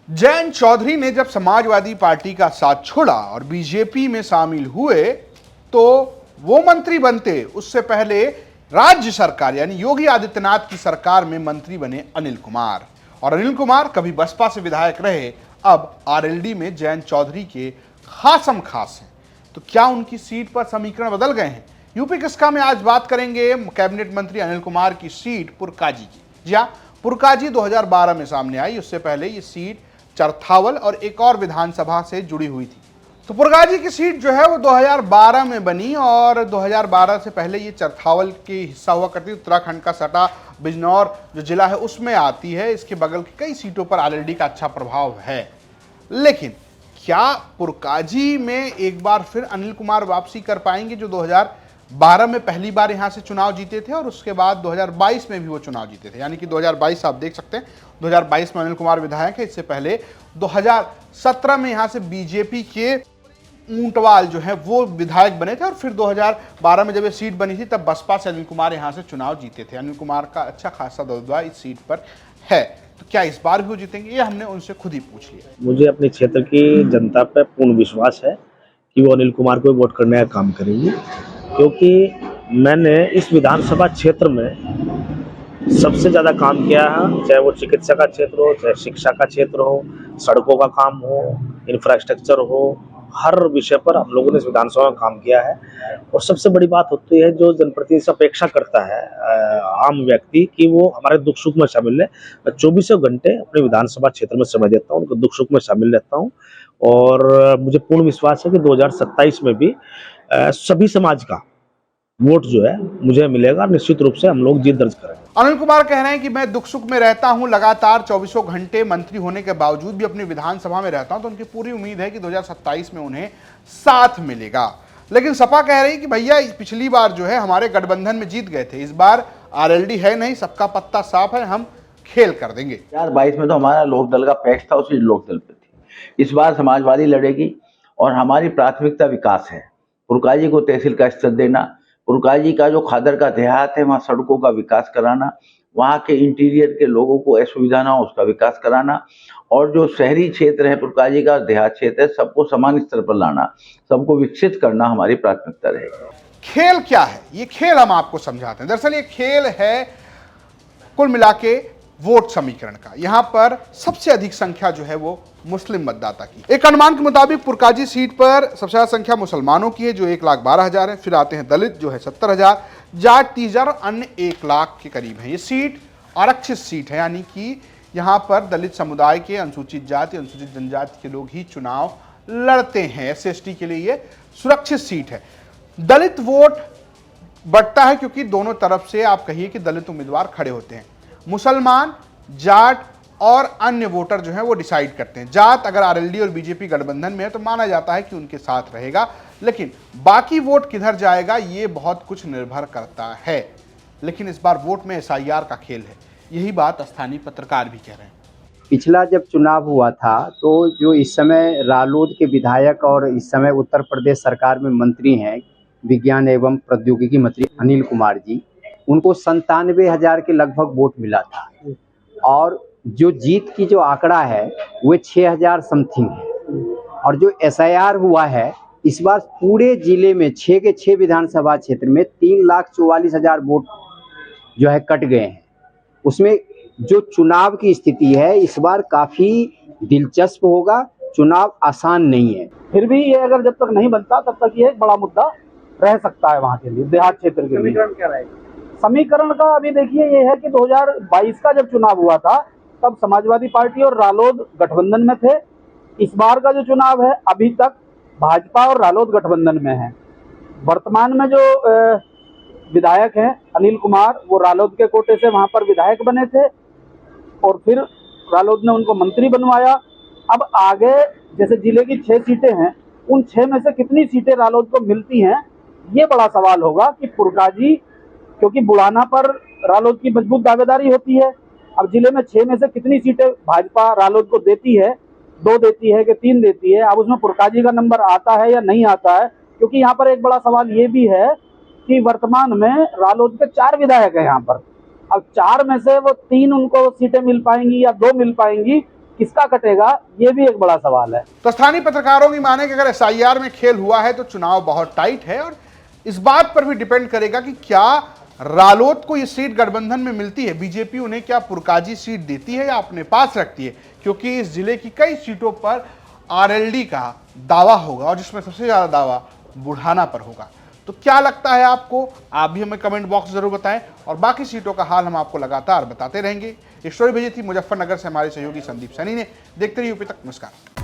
जयंत चौधरी ने जब समाजवादी पार्टी का साथ छोड़ा और बीजेपी में शामिल हुए तो वो मंत्री बनते उससे पहले राज्य सरकार यानी योगी आदित्यनाथ की सरकार में मंत्री बने अनिल कुमार। और अनिल कुमार कभी बसपा से विधायक रहे, अब आरएलडी में जयंत चौधरी के खासम खास हैं। तो क्या उनकी सीट पर समीकरण बदल गए हैं? यूपी किसका में आज बात करेंगे कैबिनेट मंत्री अनिल कुमार की सीट पुरकाजी की। जी हाँ, पुरकाजी 2012 में सामने आई, उससे पहले ये सीट चरथावल और एक और विधानसभा से जुड़ी हुई थी। तो पुरकाजी की सीट जो है वो 2012 में बनी और 2012 से पहले ये चरथावल की हिस्सा हुआ करती। उत्तराखंड का सटा बिजनौर जो जिला है उसमें आती है। इसके बगल की कई सीटों पर आरएलडी का अच्छा प्रभाव है। लेकिन क्या पुरकाजी में एक बार फिर अनिल कुमार वापसी कर पाएंगे जो 2012 में पहली बार यहां से चुनाव जीते थे और उसके बाद 2022 में भी वो चुनाव जीते थे। यानी कि 2022 आप देख सकते हैं, 2022 में अनिल कुमार विधायक है। इससे पहले 2017 में यहां से बीजेपी के ऊंटवाल जो है वो विधायक बने थे और फिर 2012 में जब ये सीट बनी थी तब बसपा से अनिल कुमार यहां से चुनाव जीते थे। अनिल कुमार का अच्छा खासा दबदबा इस सीट पर है। तो क्या इस बार भी वो जीतेंगे, ये हमने उनसे खुद ही पूछ लिया। मुझे अपने क्षेत्र की जनता पर पूर्ण विश्वास है कि वो अनिल कुमार को वोट करने का काम करेंगे, क्योंकि मैंने इस विधानसभा क्षेत्र में सबसे ज़्यादा काम किया है। चाहे वो चिकित्सा का क्षेत्र हो, चाहे शिक्षा का क्षेत्र हो, सड़कों का काम हो, इंफ्रास्ट्रक्चर हो, हर विषय पर हम लोगों ने इस विधानसभा में काम किया है। और सबसे बड़ी बात होती है जो जनप्रतिनिधि से अपेक्षा करता है आम व्यक्ति कि वो हमारे दुख सुख में शामिल है। मैं 24 घंटे अपने विधानसभा क्षेत्र में समय देता हूँ, उनको दुख सुख में शामिल रहता हूँ और मुझे पूर्ण विश्वास है कि 2027 में भी सभी समाज का वोट जो है मुझे मिलेगा। निश्चित रूप से हम लोग जीत दर्ज करेंगे। अनिल कुमार कह रहे हैं कि मैं दुख सुख में रहता हूं, लगातार 24 घंटे मंत्री होने के बावजूद भी अपनी विधानसभा में रहता हूं, तो उनकी पूरी उम्मीद है कि 2027 में उन्हें साथ मिलेगा। लेकिन सपा कह रही कि भैया पिछली बार जो है हमारे गठबंधन में जीत गए थे, इस बार आरएलडी है नहीं, सबका पत्ता साफ है, हम खेल कर देंगे। 2022 में तो हमारा लोकदल का पैक्स था, उसी लोकदल पे थी। इस बार समाजवादी लड़ेगी और हमारी प्राथमिकता विकास है। पुरकाजी को तहसील का स्तर देना, पुरकाजी का जो खादर का देहात है वहाँ सड़कों का विकास कराना, वहाँ के इंटीरियर के लोगों को असुविधा ना हो उसका विकास कराना, और जो शहरी क्षेत्र है पुरकाजी का देहात क्षेत्र है सबको समान स्तर पर लाना, सबको विकसित करना हमारी प्राथमिकता रहेगी। खेल क्या है, ये खेल हम आपको समझाते हैं। दरअसल ये खेल है कुल मिला के वोट समीकरण का। यहां पर सबसे अधिक संख्या जो है वो मुस्लिम मतदाता की। एक अनुमान के मुताबिक पुरकाजी सीट पर सबसे ज्यादा संख्या मुसलमानों की है जो 1,12,000 है। फिर आते हैं दलित जो है 70,000, जाट 30,000 और अन्य 1 लाख के करीब है। ये सीट आरक्षित सीट है, यानी कि यहां पर दलित समुदाय के, अनुसूचित जाति, अनुसूचित जनजाति के लोग ही चुनाव लड़ते हैं। SC/ST के लिए ये सुरक्षित सीट है। दलित वोट बढ़ता है क्योंकि दोनों तरफ से आप कहिए कि दलित उम्मीदवार खड़े होते हैं। मुसलमान, जाट और अन्य वोटर जो हैं वो डिसाइड करते हैं। जाट अगर आरएलडी और बीजेपी गठबंधन में है तो माना जाता है कि उनके साथ रहेगा, लेकिन बाकी वोट किधर जाएगा ये बहुत कुछ निर्भर करता है। लेकिन इस बार वोट में SIR का खेल है, यही बात स्थानीय पत्रकार भी कह रहे हैं। पिछला जब चुनाव हुआ था तो जो इस समय रालोद के विधायक और इस समय उत्तर प्रदेश सरकार में मंत्री हैं, विज्ञान एवं प्रौद्योगिकी मंत्री अनिल कुमार जी, उनको 97,000 के लगभग वोट मिला था और जो जीत की जो आंकड़ा है वो 6,000 समथिंग है। और जो SIR हुआ है इस बार पूरे जिले में 6 के 6 विधानसभा क्षेत्र में 3,44,000 वोट जो है कट गए हैं। उसमें जो चुनाव की स्थिति है इस बार काफी दिलचस्प होगा, चुनाव आसान नहीं है। फिर भी ये अगर जब तक नहीं बनता तब तक ये एक बड़ा मुद्दा रह सकता है वहाँ के लिए, देहात क्षेत्र के लिए। समीकरण क्या रहेगा? समीकरण का अभी देखिए ये है कि 2022 का जब चुनाव हुआ था तब समाजवादी पार्टी और रालोद गठबंधन में थे। इस बार का जो चुनाव है अभी तक भाजपा और रालोद गठबंधन में है। वर्तमान में जो विधायक हैं अनिल कुमार, वो रालोद के कोटे से वहां पर विधायक बने थे और फिर रालोद ने उनको मंत्री बनवाया। अब आगे जैसे जिले की 6 सीटें हैं, उन 6 में से कितनी सीटें रालोद को मिलती हैं ये बड़ा सवाल होगा कि पुरकाजी, क्योंकि बुढ़ाना पर रालोद की मजबूत दावेदारी होती है। अब जिले में 6 में से कितनी सीटें भाजपा रालोद को देती है, 2 देती है कि 3 देती है, अब उसमें पुरकाजी का नंबर आता है या नहीं आता है। क्योंकि यहाँ पर एक बड़ा सवाल ये भी है कि वर्तमान में रालोद के 4 विधायक है यहाँ पर। अब 4 में से वो 3 उनको सीटें मिल पाएंगी या 2 मिल पाएंगी, किसका कटेगा, ये भी एक बड़ा सवाल है। तो स्थानीय पत्रकारों की माने कि अगर एसआईआर में खेल हुआ है तो चुनाव बहुत टाइट है और इस बात पर भी डिपेंड करेगा कि क्या रालोद को ये सीट गठबंधन में मिलती है, बीजेपी उन्हें क्या पुरकाजी सीट देती है या अपने पास रखती है, क्योंकि इस जिले की कई सीटों पर आरएलडी का दावा होगा और जिसमें सबसे ज्यादा दावा बुढ़ाना पर होगा। तो क्या लगता है आपको, आप भी हमें कमेंट बॉक्स जरूर बताएं और बाकी सीटों का हाल हम आपको लगातार बताते रहेंगे। ये स्टोरी भेजी थी मुजफ्फरनगर से हमारे सहयोगी संदीप सैनी ने। देखते रहिए यूपी तक। नमस्कार।